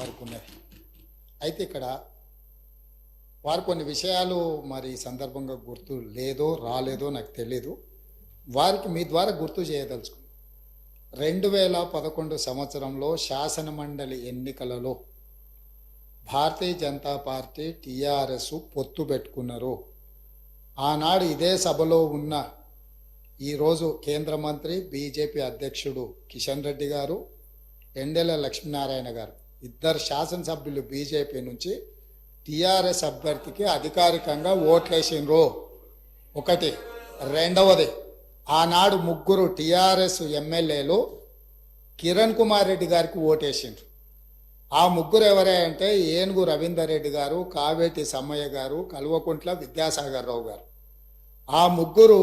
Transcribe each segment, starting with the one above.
వారికి ఉన్నది. అయితే ఇక్కడ వారు కొన్ని విషయాలు మరి ఈ సందర్భంగా గుర్తు లేదో రాలేదో నాకు తెలీదు, వారికి మీ ద్వారా గుర్తు చేయదలుచుకున్నాను. 2011 సంవత్సరంలో శాసనమండలి ఎన్నికలలో భారతీయ జనతా పార్టీ టీఆర్ఎస్ పొత్తు పెట్టుకున్నారు. ఆనాడు ఇదే సభలో ఉన్న ఈరోజు కేంద్ర మంత్రి బీజేపీ అధ్యక్షుడు కిషన్ రెడ్డి గారు, ఎండెల లక్ష్మీనారాయణ గారు, ఇద్దరు శాసనసభ్యులు బీజేపీ నుంచి టీఆర్ఎస్ అభ్యర్థికి అధికారికంగా ఓట్లేసిండ్రు. ఒకటి. రెండవది, ఆనాడు ముగ్గురు టీఆర్ఎస్ ఎమ్మెల్యేలు కిరణ్ కుమార్ రెడ్డి గారికి ఓటేసిండ్రు. ఆ ముగ్గురు ఎవరే అంటే ఏనుగు రవీందర్ రెడ్డి గారు, కావేటి సమ్మయ్య గారు, కల్వకుంట్ల విద్యాసాగర్ రావు గారు. ఆ ముగ్గురు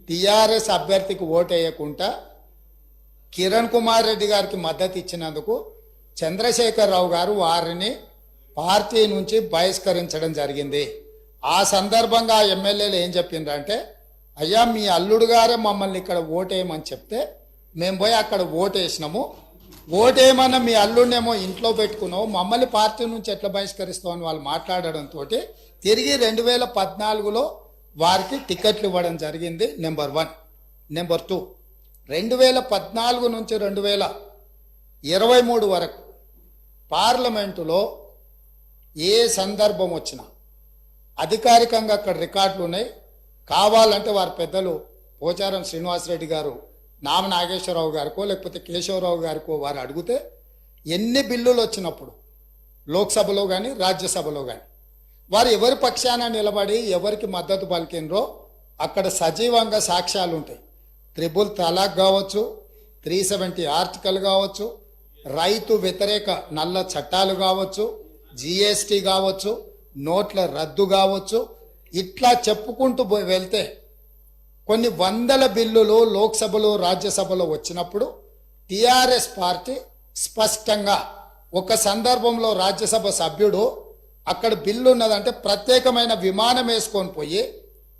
టీఆర్ఎస్ అభ్యర్థికి ఓటేయకుండా కిరణ్ కుమార్ రెడ్డి గారికి మద్దతు ఇచ్చినందుకు చంద్రశేఖరరావు గారు వారిని పార్టీ నుంచి బహిష్కరించడం జరిగింది. ఆ సందర్భంగా ఎమ్మెల్యేలు ఏం చెప్పిండ్రంటే, అయ్యా మీ అల్లుడు గారే మమ్మల్ని ఇక్కడ ఓటేయమని చెప్తే మేము పోయి అక్కడ ఓటేసినాము, ఓటేయమన్నా మీ అల్లుడినేమో ఇంట్లో పెట్టుకున్నావు, మమ్మల్ని పార్టీ నుంచి ఎట్లా బహిష్కరిస్తావు అని వాళ్ళు మాట్లాడడంతో తిరిగి 2014లో వారికి టికెట్లు ఇవ్వడం జరిగింది. నెంబర్ 1. నెంబర్ 2, 2014 నుంచి 2023 వరకు పార్లమెంటులో ఏ సందర్భం వచ్చినా అధికారికంగా అక్కడ రికార్డులు ఉన్నాయి. కావాలంటే వారి పెద్దలు పోచారం శ్రీనివాసరెడ్డి గారు, నామ నాగేశ్వరరావు గారికో లేకపోతే కేశవరావు గారికో వారు అడిగితే ఎన్ని బిల్లులు వచ్చినప్పుడు లోక్సభలో కానీ రాజ్యసభలో కానీ వారు ఎవరి పక్షాన నిలబడి ఎవరికి మద్దతు పలికినరో అక్కడ సజీవంగా సాక్ష్యాలు ఉంటాయి. 3 తలాక్ కావచ్చు, 370 ఆర్టికల్ కావచ్చు, రైతు వ్యతిరేక నల్ల చట్టాలు కావచ్చు, జిఎస్టీ కావచ్చు, నోట్ల రద్దు కావచ్చు, ఇట్లా చెప్పుకుంటూ వెళ్తే కొన్ని వందల బిల్లులు లోక్సభలో రాజ్యసభలో వచ్చినప్పుడు టిఆర్ఎస్ పార్టీ స్పష్టంగా ఒక సందర్భంలో రాజ్యసభ సభ్యుడు అక్కడ బిల్లు ఉన్నదంటే ప్రత్యేకమైన విమానం వేసుకొని పోయి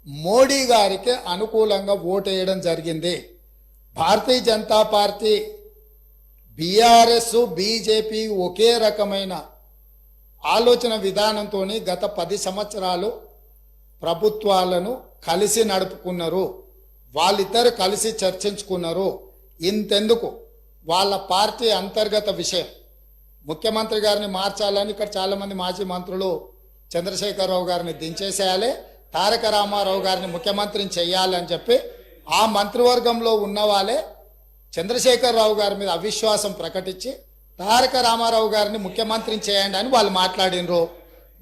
మోడీ గారికి అనుకూలంగా ఓటేయడం జరిగింది. Bharatiya Janata party, BRS, BJP ఒకే రకమైన ఆలోచన విధానంతో గత 10 సంవత్సరాలు ప్రభుత్వాలను కలిసి నడుపుకున్నారు. వాళ్ళిద్దరు కలిసి చర్చించుకున్నారు. ఇంతెందుకు, వాళ్ళ పార్టీ అంతర్గత విషయం ముఖ్యమంత్రి గారిని మార్చాలని ఇక్కడ చాలామంది మాజీ మంత్రులు చంద్రశేఖరరావు గారిని దించేసేయాలి, తారక రామారావు గారిని ముఖ్యమంత్రిని చేయాలని చెప్పి ఆ మంత్రివర్గంలో ఉన్న వాళ్ళే చంద్రశేఖరరావు గారి మీద అవిశ్వాసం ప్రకటించి తారక రామారావు గారిని ముఖ్యమంత్రిని చేయండి అని వాళ్ళు మాట్లాడినరు.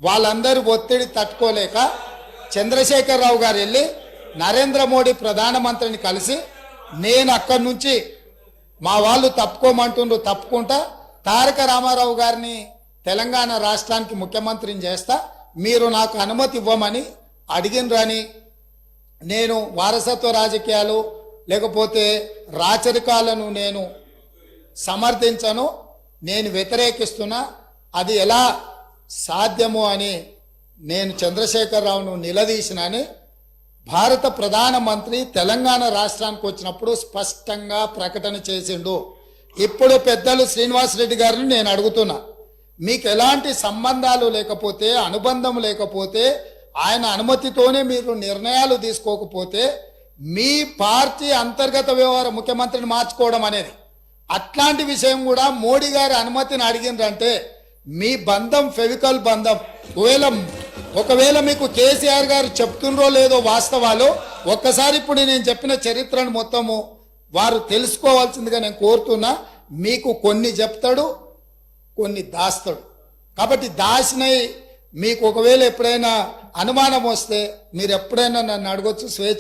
వాళ్ళందరూ ఒత్తిడి తట్టుకోలేక చంద్రశేఖరరావు గారు వెళ్ళి నరేంద్ర మోడీ ప్రధానమంత్రిని కలిసి, నేను అక్కడి నుంచి మా వాళ్ళు తప్పుకోమంటుండ్రు, తప్పుకుంటా తారక రామారావు గారిని తెలంగాణ రాష్ట్రానికి ముఖ్యమంత్రిని చేస్తా, మీరు నాకు అనుమతి ఇవ్వమని అడిగినరని, నేను వారసత్వ రాజకీయాలు లేకపోతే రాచరికాలను నేను సమర్థించను, నేను వ్యతిరేకిస్తున్నా, అది ఎలా సాధ్యము అని నేను చంద్రశేఖరరావును నిలదీసినని భారత ప్రధానమంత్రి తెలంగాణ రాష్ట్రానికి వచ్చినప్పుడు స్పష్టంగా ప్రకటన చేసిండు. ఇప్పుడు పెద్దలు శ్రీనివాసరెడ్డి గారిని నేను అడుగుతున్నా, మీకు ఎలాంటి సంబంధాలు లేకపోతే, అనుబంధం లేకపోతే, ఆయన అనుమతితోనే మీరు నిర్ణయాలు తీసుకోకపోతే మీ పార్టీ అంతర్గత వ్యవహార ముఖ్యమంత్రిని మార్చుకోవడం అనేది, అట్లాంటి విషయం కూడా మోడీ గారి అనుమతిని అడిగిందంటే మీ బంధం ఫెవికల్ బంధం. ఒకవేళ మీకు కేసీఆర్ గారు చెప్తుండ్రో లేదో వాస్తవాలు ఒక్కసారి ఇప్పుడు నేను చెప్పిన చరిత్రను మొత్తము వారు తెలుసుకోవాల్సిందిగా నేను కోరుతున్నా. మీకు కొన్ని చెప్తాడు, కొన్ని దాస్తాడు. కాబట్టి దాసినై మీకు ఒకవేళ ఎప్పుడైనా అనుమానం వస్తే మీరు ఎప్పుడైనా నన్ను అడగొచ్చు, స్వేచ్ఛ